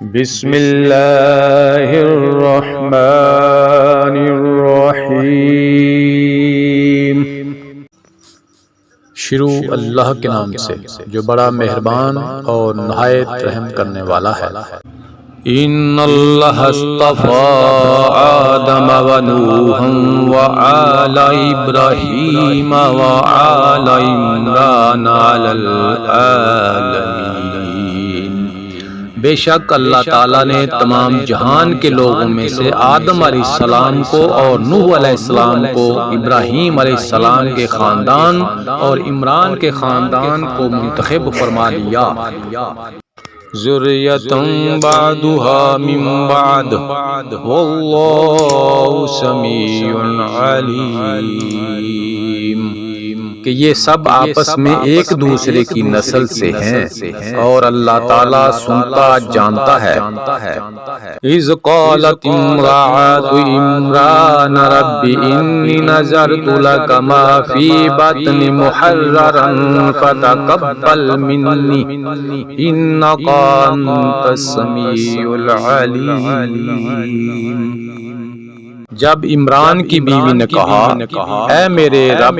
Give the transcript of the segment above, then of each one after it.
بسم اللہ الرحمن الرحیم۔ شروع اللہ کے نام سے جو بڑا مہربان اور نہایت رحم کرنے والا ہے۔ ان اللہ اصطفى آدم ونوحا وآل ابراہیم وآل عمران علی العالمین۔ بے شک اللہ تعالیٰ نے تمام جہان کے لوگوں میں سے آدم علیہ السلام کو اور نوح علیہ السلام کو، ابراہیم علیہ السلام کے خاندان اور عمران کے خاندان کو منتخب فرما لیا۔ ذریۃ بعضها من بعض واللہ سمیع علیم، کہ یہ سب آپس میں ایک دوسرے کی نسل سے ہیں اور اللہ تعالیٰ سنتا جانتا ہے۔ اذ قالت امرأة عمران رب انی نذرت لک ما فی بطنی محررا فتقبل منی انک انت السمیع العلیم۔ جب عمران کی بیوی نے کہا، اے میرے رب،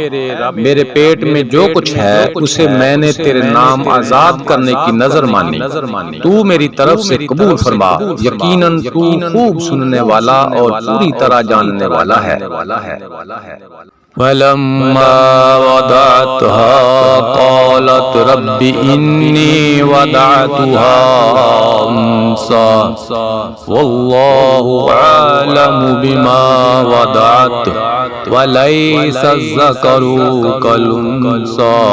میرے پیٹ میں جو کچھ ہے اسے میں نے تیرے نام آزاد کرنے کی نظر مانی، تو میری طرف سے قبول فرما، یقیناً تو خوب سننے والا اور پوری طرح جاننے والا ہے۔ وَلَمَّا وَضَعْتُهَا قَالَتْ رَبِّ إِنِّي وَضَعْتُهَا أُنثَىٰ وَاللَّهُ أَعْلَمُ بِمَا وَضَعَتْ وَلَيْسَ الذَّكَرُ كَالْأُنثَىٰ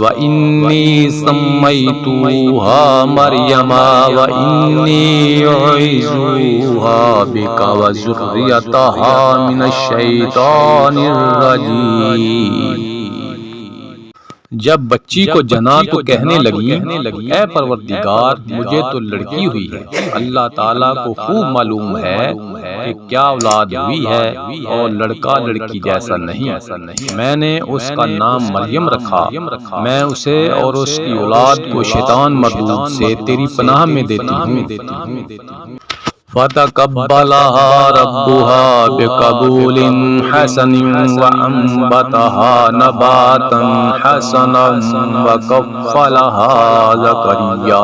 وَإِنِّي سَمَّيْتُهَا مَرْيَمَ وَإِنِّي أُعِيذُهَا بِكَ وَذُرِّيَّتَهَا مِنَ الشَّيْطَانِ الرجیم۔ جب بچی کو جنا تو کہنے لگی، اے پروردگار، مجھے تو لڑکی ہوئی ہے، اللہ تعالیٰ کو خوب معلوم ہے کہ کیا اولاد ہوئی ہے اور لڑکا لڑکی جیسا نہیں۔ میں نے اس کا نام مریم رکھا، میں اسے اور اس کی اولاد کو شیطان مردود سے تیری پناہ میں دیتی ہوں۔ فَتَقَبَّلَهَا رَبُّهَا بِقَبُولٍ حَسَنٍ وَأَنبَتَهَا نَبَاتًا حَسَنًا وَكَفَّلَهَا زَكَرِيَّا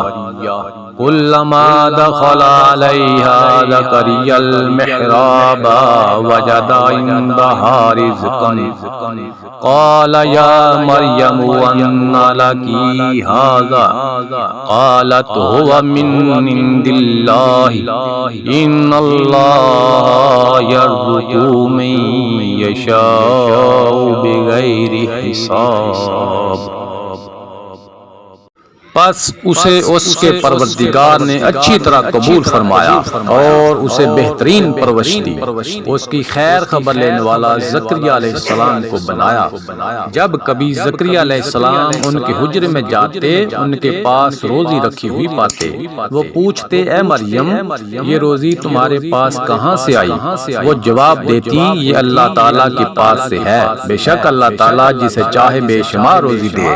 كُلَّمَا دَخَلَ عَلَيْهَا زَكَرِيَّا الْمِحْرَابَ وَجَدَ عِندَهَا رِزْقًا قَالَ يَا مَرْيَمُ أَنَّىٰ لَكِ هَٰذَا قَالَتْ هُوَ مِنْ عِندِ اللَّهِ إِنَّ اللَّهَ يَرْزُقُ مَن يَشَاءُ بِغَيْرِ حِسَابٍ۔ پس اسے اس کے پروردگار نے اچھی طرح قبول فرمایا اور اسے بہترین پرورش دی۔ اس کی خیر خبر لینے والا زکریا علیہ السلام کو بنایا۔ جب کبھی زکریا علیہ السلام ان کے حجرے میں جاتے، ان کے پاس روزی رکھی ہوئی پاتے، وہ پوچھتے، اے مریم، یہ روزی تمہارے پاس کہاں سے آئی؟ وہ جواب دیتی، یہ اللہ تعالیٰ کے پاس سے ہے، بے شک اللہ تعالیٰ جسے چاہے بے شمار روزی دے۔